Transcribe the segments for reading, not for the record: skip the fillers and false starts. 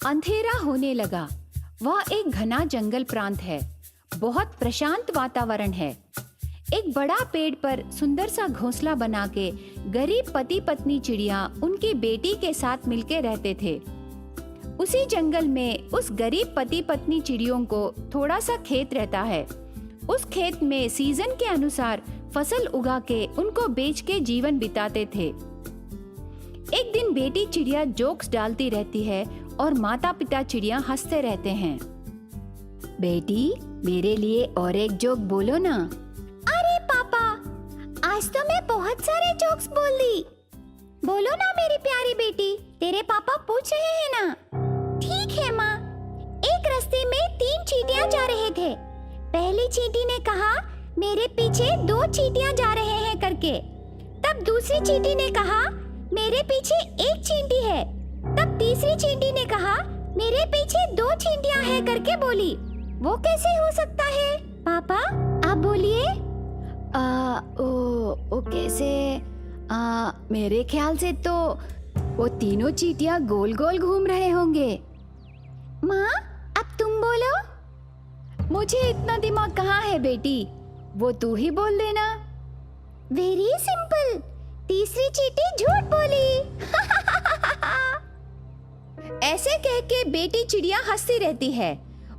अंधेरा होने लगा। वह एक घना जंगल प्रांत है। बहुत प्रशांत वातावरण है। एक बड़ा पेड़ पर सुंदर सा घोंसला बना के गरीब पति पत्नी चिड़िया उनकी बेटी के साथ मिलके रहते थे। उसी जंगल में उस गरीब पति पत्नी चिड़ियों को थोड़ा सा खेत रहता है। उस खेत में सीजन के अनुसार फसल उगा के उनको बेच के जीवन बिताते थे। एक दिन बेटी चिड़िया जोक्स डालती रहती है और माता पिता चिड़िया हंसते रहते हैं। बेटी, मेरे लिए और एक जोक बोलो ना। अरे पापा, आज तो मैं बहुत सारे जोक्स बोल दी। बोलो ना मेरी प्यारी बेटी, तेरे पापा पूछ रहे हैं ना। ठीक है माँ। एक रास्ते में 3 चींटियां जा रहे थे। पहली चींटी ने कहा, मेरे पीछे 2 चींटियां जा रहे हैं करके। तब दूसरी चींटी ने कहा, मेरे पीछे 1 चींटी है। तब तीसरी चींटी ने कहा, मेरे पीछे 2 चींटियां हैं करके बोली। वो कैसे हो सकता है पापा, आप बोलिए। ओ कैसे? मेरे ख्याल से तो वो तीनों चींटियां गोल गोल घूम रहे होंगे। माँ, अब तुम बोलो। मुझे इतना दिमाग कहाँ है बेटी, वो तू ही बोल देना। वेरी सिंपल, तीसरी चींटी झूठ बोली। ऐसे कह के बेटी चिड़िया हंसती रहती है।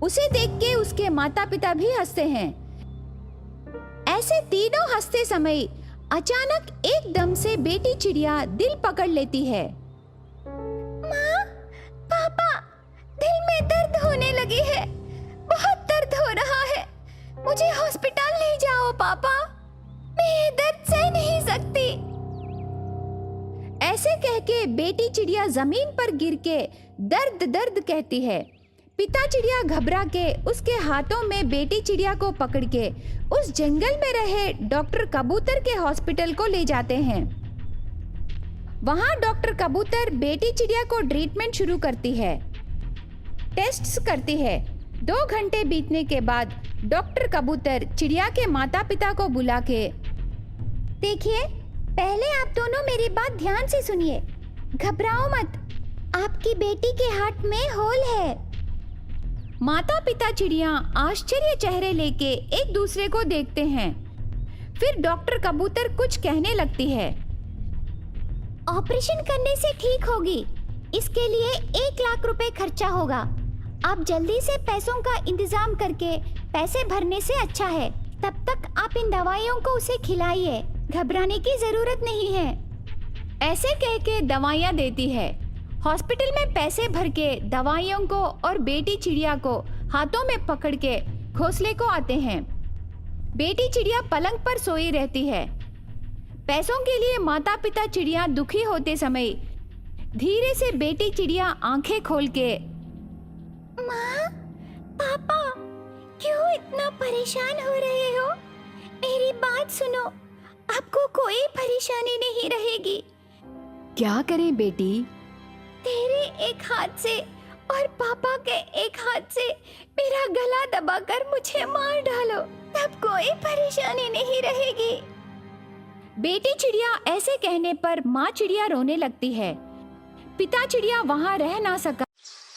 उसे देख के उसके माता पिता भी हंसते हैं। ऐसे तीनों हंसते समय अचानक एकदम से बेटी चिड़िया दिल पकड़ लेती है। माँ, पापा, दिल में दर्द होने लगी है। बहुत दर्द हो रहा है। मुझे हॉस्पिटल ले जाओ पापा, मैं ये दर्द सह नहीं सकती। ऐसे कह के बेटी चिड़िया जमीन पर गिर के दर्द दर्द कहती है। पिता चिड़िया घबरा के उसके हाथों में बेटी चिड़िया को पकड़ के उस जंगल में रहे डॉक्टर कबूतर के हॉस्पिटल को ले जाते हैं। वहां डॉक्टर कबूतर बेटी चिड़िया को ट्रीटमेंट शुरू करती है, टेस्ट्स करती है। 2 घंटे बीतने के बाद डॉक्टर कबूतर चिड़िया के माता पिता को बुला के, देखिए, पहले आप दोनों मेरी बात ध्यान से सुनिए। घबराओ मत, आपकी बेटी के हार्ट में होल है। माता पिता चिड़िया आश्चर्य चेहरे लेके एक दूसरे को देखते हैं। फिर डॉक्टर कबूतर कुछ कहने लगती है। ऑपरेशन करने से ठीक होगी। इसके लिए 1 लाख रुपए खर्चा होगा। आप जल्दी से पैसों का इंतजाम करके पैसे भरने से अच्छा है। तब तक आप इन दवाइयों को उसे खिलाइए, घबराने की जरूरत नहीं है। ऐसे कह के दवाइयाँ देती है। हॉस्पिटल में पैसे भर के दवाइयों को और बेटी चिड़िया को हाथों में पकड़ के घोंसले को आते हैं। बेटी चिड़िया पलंग पर सोई रहती है। पैसों के लिए माता पिता चिड़िया दुखी होते समय धीरे से बेटी चिड़िया आंखें खोल के, माँ, पापा, क्यों इतना परेशान हो रहे हो? मेरी बात सुनो, आपको कोई परेशानी नहीं रहेगी। क्या करें बेटी? तेरे एक हाथ से और पापा के एक हाथ से मेरा गला दबाकर मुझे मार डालो, तब कोई परेशानी नहीं रहेगी। बेटी चिड़िया ऐसे कहने पर माँ चिड़िया रोने लगती है। पिता चिड़िया वहाँ रह ना सका।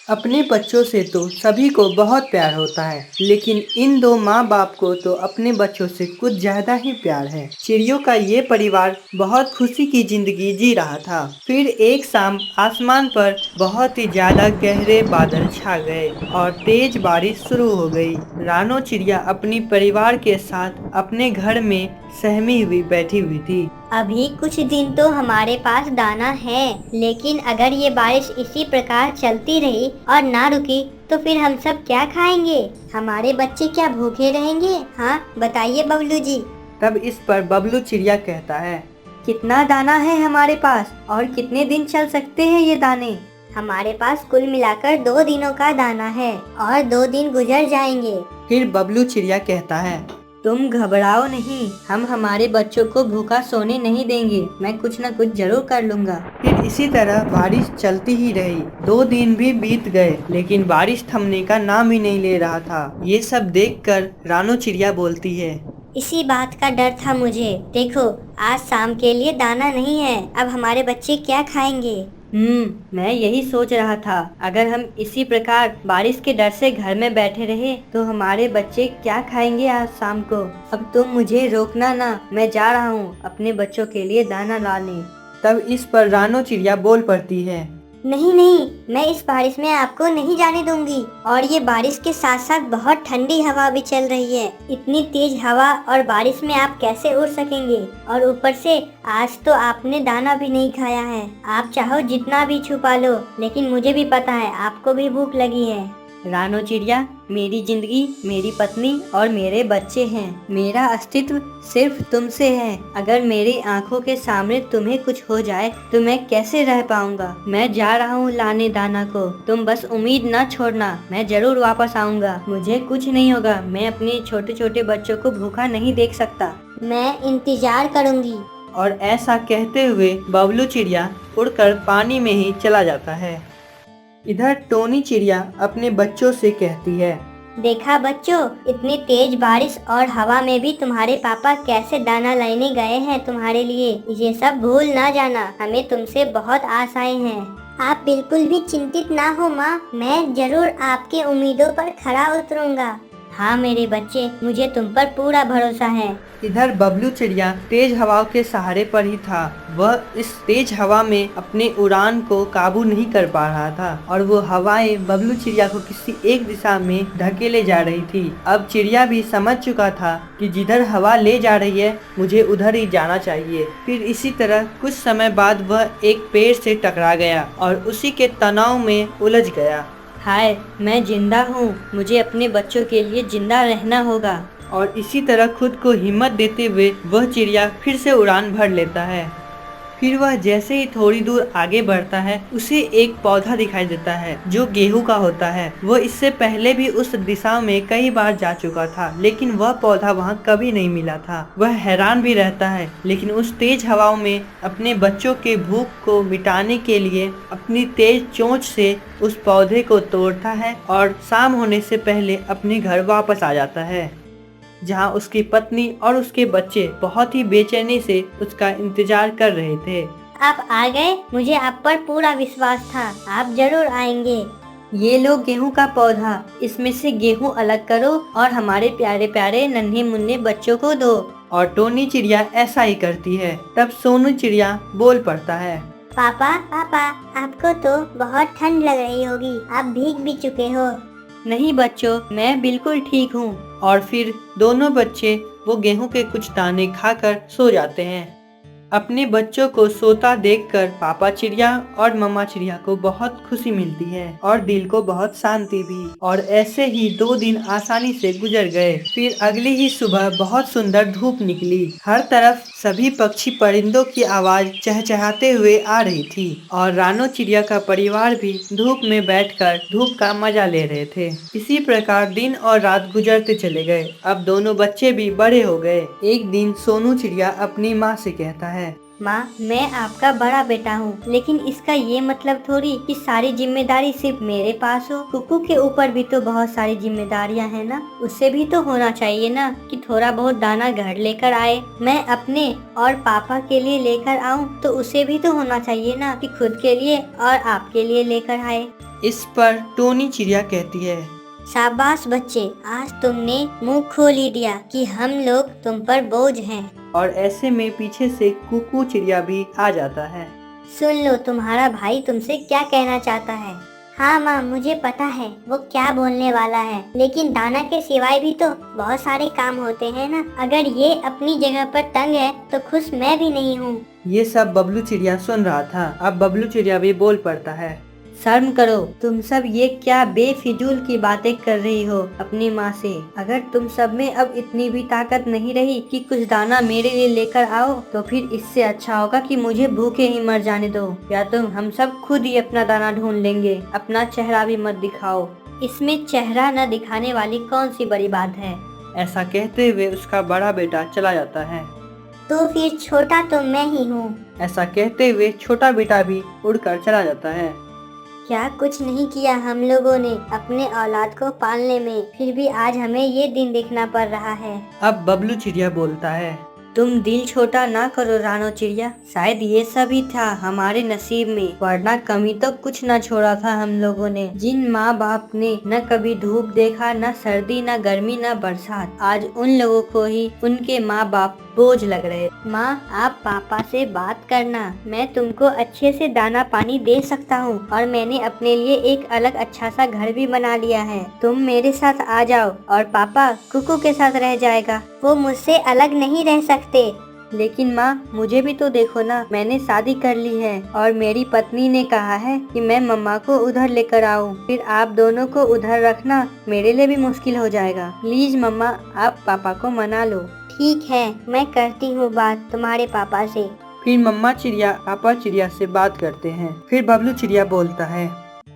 अपने बच्चों से तो सभी को बहुत प्यार होता है, लेकिन इन 2 माँ बाप को तो अपने बच्चों से कुछ ज्यादा ही प्यार है। चिड़ियों का ये परिवार बहुत खुशी की जिंदगी जी रहा था। फिर एक शाम आसमान पर बहुत ही ज्यादा गहरे बादल छा गए और तेज बारिश शुरू हो गई। रानो चिड़िया अपनी परिवार के साथ अपने घर में सहमी हुई बैठी हुई थी। अभी कुछ दिन तो हमारे पास दाना है, लेकिन अगर ये बारिश इसी प्रकार चलती रही और ना रुकी तो फिर हम सब क्या खाएंगे? हमारे बच्चे क्या भूखे रहेंगे? हाँ बताइए बबलू जी। तब इस पर बबलू चिड़िया कहता है, कितना दाना है हमारे पास और कितने दिन चल सकते हैं ये दाने? हमारे पास कुल मिलाकर 2 दिनों का दाना है और 2 दिन गुजर जाएंगे। फिर बबलू चिड़िया कहता है, तुम घबराओ नहीं, हम हमारे बच्चों को भूखा सोने नहीं देंगे। मैं कुछ न कुछ जरूर कर लूँगा। फिर इसी तरह बारिश चलती ही रही। 2 दिन भी बीत गए, लेकिन बारिश थमने का नाम ही नहीं ले रहा था। ये सब देखकर रानो चिड़िया बोलती है, इसी बात का डर था मुझे। देखो, आज शाम के लिए दाना नहीं है, अब हमारे बच्चे क्या खाएंगे? मैं यही सोच रहा था, अगर हम इसी प्रकार बारिश के डर से घर में बैठे रहे तो हमारे बच्चे क्या खाएंगे आज शाम को। अब तुम मुझे रोकना ना, मैं जा रहा हूँ अपने बच्चों के लिए दाना लाने। तब इस पर रानो चिड़िया बोल पड़ती है, नहीं नहीं, मैं इस बारिश में आपको नहीं जाने दूंगी। और ये बारिश के साथ साथ बहुत ठंडी हवा भी चल रही है। इतनी तेज हवा और बारिश में आप कैसे उड़ सकेंगे? और ऊपर से आज तो आपने दाना भी नहीं खाया है। आप चाहो जितना भी छुपा लो, लेकिन मुझे भी पता है आपको भी भूख लगी है। रानो चिड़िया, मेरी जिंदगी मेरी पत्नी और मेरे बच्चे हैं। मेरा अस्तित्व सिर्फ तुमसे है। अगर मेरी आंखों के सामने तुम्हें कुछ हो जाए तो मैं कैसे रह पाऊंगा। मैं जा रहा हूँ लाने दाना को, तुम बस उम्मीद न छोड़ना, मैं जरूर वापस आऊंगा। मुझे कुछ नहीं होगा, मैं अपने छोटे छोटे बच्चों को भूखा नहीं देख सकता। मैं इंतजार करूंगी। और ऐसा कहते हुए बबलू चिड़िया उड़कर पानी में ही चला जाता है। इधर टोनी चिड़िया अपने बच्चों से कहती है, देखा बच्चों, इतनी तेज बारिश और हवा में भी तुम्हारे पापा कैसे दाना लाने गए हैं तुम्हारे लिए। ये सब भूल ना जाना, हमें तुमसे बहुत आशाएं हैं। आप बिल्कुल भी चिंतित ना हो माँ, मैं जरूर आपके उम्मीदों पर खरा उतरूंगा। हाँ मेरे बच्चे, मुझे तुम पर पूरा भरोसा है। इधर बबलू चिड़िया तेज हवाओं के सहारे पर ही था। वह इस तेज हवा में अपनी उड़ान को काबू नहीं कर पा रहा था और वो हवाएं बबलू चिड़िया को किसी एक दिशा में धकेले जा रही थी। अब चिड़िया भी समझ चुका था कि जिधर हवा ले जा रही है मुझे उधर ही जाना चाहिए। फिर इसी तरह कुछ समय बाद वह एक पेड़ से टकरा गया और उसी के तनाव में उलझ गया। हाय, मैं जिंदा हूँ, मुझे अपने बच्चों के लिए जिंदा रहना होगा। और इसी तरह खुद को हिम्मत देते हुए वह चिड़िया फिर से उड़ान भर लेता है। फिर वह जैसे ही थोड़ी दूर आगे बढ़ता है उसे एक पौधा दिखाई देता है जो गेहूं का होता है। वह इससे पहले भी उस दिशा में कई बार जा चुका था, लेकिन वह पौधा वहां कभी नहीं मिला था। वह हैरान भी रहता है, लेकिन उस तेज हवाओं में अपने बच्चों के भूख को मिटाने के लिए अपनी तेज चोंच से उस पौधे को तोड़ता है और शाम होने से पहले अपने घर वापस आ जाता है, जहां उसकी पत्नी और उसके बच्चे बहुत ही बेचैनी से उसका इंतजार कर रहे थे। आप आ गए, मुझे आप पर पूरा विश्वास था, आप जरूर आएंगे। ये लो गेहूं का पौधा, इसमें से गेहूं अलग करो और हमारे प्यारे प्यारे नन्हे मुन्ने बच्चों को दो। और टोनी चिड़िया ऐसा ही करती है। तब सोनू चिड़िया बोल पड़ता है, पापा पापा, आपको तो बहुत ठंड लग रही होगी, आप भीग भी चुके हो। नहीं बच्चों, मैं बिल्कुल ठीक हूँ। और फिर दोनों बच्चे वो गेहूं के कुछ दाने खाकर सो जाते हैं। अपने बच्चों को सोता देखकर पापा चिड़िया और मम्मा चिड़िया को बहुत खुशी मिलती है और दिल को बहुत शांति भी। और ऐसे ही 2 दिन आसानी से गुजर गए। फिर अगली ही सुबह बहुत सुंदर धूप निकली। हर तरफ सभी पक्षी परिंदों की आवाज चहचहाते हुए आ रही थी और रानो चिड़िया का परिवार भी धूप में बैठकर धूप का मजा ले रहे थे। इसी प्रकार दिन और रात गुजरते चले गए। अब दोनों बच्चे भी बड़े हो गए। एक दिन सोनू चिड़िया अपनी माँ से कहता है, माँ, मैं आपका बड़ा बेटा हूँ, लेकिन इसका ये मतलब थोड़ी कि सारी जिम्मेदारी सिर्फ मेरे पास हो। कुकू के ऊपर भी तो बहुत सारी जिम्मेदारियाँ हैं ना, उससे भी तो होना चाहिए ना कि थोड़ा बहुत दाना घर लेकर आए। मैं अपने और पापा के लिए लेकर आऊँ तो उसे भी तो होना चाहिए ना कि खुद के लिए और आपके लिए लेकर आए। इस पर टोनी चिड़िया कहती है, शाबाश बच्चे, आज तुमने मुंह खोल ही दिया कि हम लोग तुम पर बोझ हैं। और ऐसे में पीछे से कुकू चिड़िया भी आ जाता है। सुन लो, तुम्हारा भाई तुमसे क्या कहना चाहता है। हाँ माँ, मुझे पता है वो क्या बोलने वाला है, लेकिन दाना के सिवाय भी तो बहुत सारे काम होते हैं ना। अगर ये अपनी जगह पर तंग है तो खुश मैं भी नहीं हूँ। ये सब बबलू चिड़िया सुन रहा था। अब बबलू चिड़िया भी बोल पड़ता है, शर्म करो, तुम सब ये क्या बेफिजूल की बातें कर रही हो अपनी माँ से। अगर तुम सब में अब इतनी भी ताकत नहीं रही कि कुछ दाना मेरे लिए लेकर आओ, तो फिर इससे अच्छा होगा कि मुझे भूखे ही मर जाने दो, या तुम हम सब खुद ही अपना दाना ढूंढ लेंगे। अपना चेहरा भी मत दिखाओ। इसमें चेहरा न दिखाने वाली कौन सी बड़ी बात है। ऐसा कहते हुए उसका बड़ा बेटा चला जाता है। तो फिर छोटा तो मैं ही हूँ। ऐसा कहते हुए छोटा बेटा भी उड़कर चला जाता है। क्या कुछ नहीं किया हम लोगों ने अपने औलाद को पालने में, फिर भी आज हमें ये दिन देखना पड़ रहा है। अब बबलू चिड़िया बोलता है, तुम दिल छोटा ना करो रानो चिड़िया, शायद ये सब ही था हमारे नसीब में, वरना कमी तो कुछ न छोड़ा था हम लोगों ने। जिन माँ बाप ने न कभी धूप देखा, न सर्दी, न गर्मी, न बरसात, आज उन लोगों को ही उनके माँ बाप बोझ लग रहे। माँ, आप पापा से बात करना, मैं तुमको अच्छे से दाना पानी दे सकता हूँ और मैंने अपने लिए एक अलग अच्छा सा घर भी बना लिया है। तुम मेरे साथ आ जाओ और पापा कुकू के साथ रह जाएगा। वो मुझसे अलग नहीं रह सकते। लेकिन माँ, मुझे भी तो देखो ना, मैंने शादी कर ली है और मेरी पत्नी ने कहा है कि मैं मम्मा को उधर लेकर आऊँ, फिर आप दोनों को उधर रखना मेरे लिए भी मुश्किल हो जाएगा। प्लीज मम्मा, आप पापा को मना लो। ठीक है, मैं करती हूँ बात तुम्हारे पापा से। फिर मम्मा चिड़िया पापा चिड़िया से बात करते हैं। फिर बबलू चिड़िया बोलता है,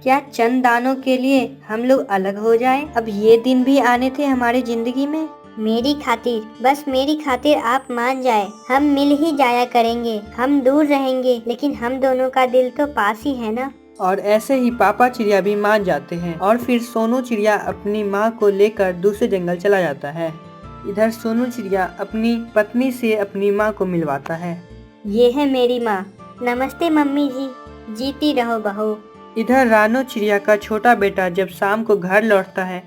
क्या चंद दानों के लिए हम लोग अलग हो जाएं? अब ये दिन भी आने थे हमारी जिंदगी में। मेरी खातिर, बस मेरी खातिर आप मान जाए, हम मिल ही जाया करेंगे। हम दूर रहेंगे लेकिन हम दोनों का दिल तो पास ही है ना। और ऐसे ही पापा चिड़िया भी मान जाते हैं और फिर सोनू चिड़िया अपनी माँ को लेकर दूसरे जंगल चला जाता है। इधर सोनू चिड़िया अपनी पत्नी से अपनी माँ को मिलवाता है। ये है मेरी माँ। नमस्ते मम्मी जी, जीती रहो बहू। इधर रानो चिड़िया का छोटा बेटा जब शाम को घर लौटता है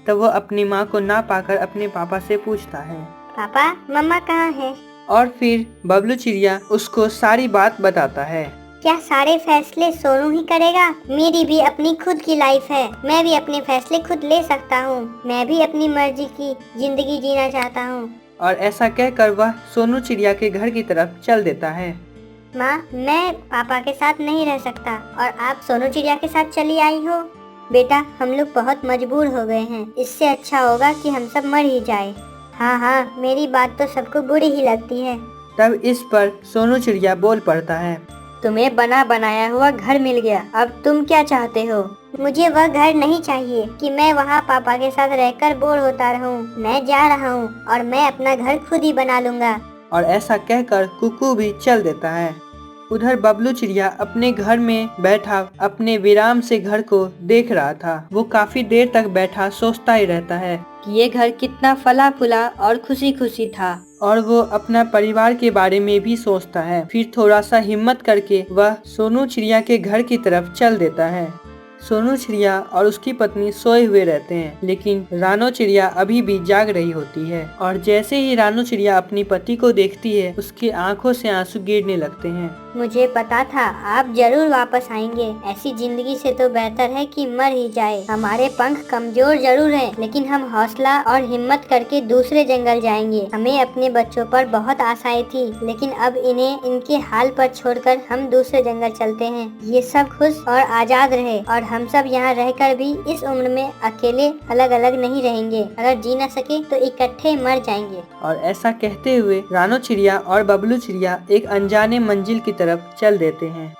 तब वो अपनी माँ को ना पाकर अपने पापा से पूछता है, पापा, मम्मा कहाँ है? और फिर बबलू चिड़िया उसको सारी बात बताता है। क्या सारे फैसले सोनू ही करेगा? मेरी भी अपनी खुद की लाइफ है, मैं भी अपने फैसले खुद ले सकता हूँ। मैं भी अपनी मर्जी की जिंदगी जीना चाहता हूँ। और ऐसा कहकर वह सोनू चिड़िया के घर की तरफ चल देता है। माँ, मैं पापा के साथ नहीं रह सकता और आप सोनू चिड़िया के साथ चली आई हो। बेटा, हम लोग बहुत मजबूर हो गए हैं, इससे अच्छा होगा कि हम सब मर ही जाए। हाँ हाँ, मेरी बात तो सबको बुरी ही लगती है। तब इस पर सोनू चिड़िया बोल पड़ता है, तुम्हें बना बनाया हुआ घर मिल गया, अब तुम क्या चाहते हो? मुझे वह घर नहीं चाहिए कि मैं वहाँ पापा के साथ रहकर बोर होता रहूं। मैं जा रहा हूँ और मैं अपना घर खुद ही बना लूँगा। और ऐसा कहकर कुकू भी चल देता है। उधर बबलू चिड़िया अपने घर में बैठा अपने विराम से घर को देख रहा था। वो काफी देर तक बैठा सोचता ही रहता है कि ये घर कितना फला फूला और खुशी खुशी था, और वो अपना परिवार के बारे में भी सोचता है। फिर थोड़ा सा हिम्मत करके वह सोनू चिड़िया के घर की तरफ चल देता है। सोनू चिड़िया और उसकी पत्नी सोए हुए रहते हैं, लेकिन रानो चिड़िया अभी भी जाग रही होती है। और जैसे ही रानो चिड़िया अपनी पति को देखती है, उसकी आंखों से आंसू गिरने लगते हैं। मुझे पता था आप जरूर वापस आएंगे। ऐसी जिंदगी से तो बेहतर है कि मर ही जाए। हमारे पंख कमजोर जरूर हैं, लेकिन हम हौसला और हिम्मत करके दूसरे जंगल जाएंगे। हमें अपने बच्चों पर बहुत आशाएं थी, लेकिन अब इन्हें इनके हाल पर छोड़कर हम दूसरे जंगल चलते हैं। ये सब खुश और आजाद रहे और हम सब यहाँ रहकर भी इस उम्र में अकेले अलग अलग नहीं रहेंगे। अगर जी न सके तो इकट्ठे मर जाएंगे। और ऐसा कहते हुए रानो चिड़िया और बबलू चिड़िया एक अनजाने मंजिल की तरफ चल देते हैं।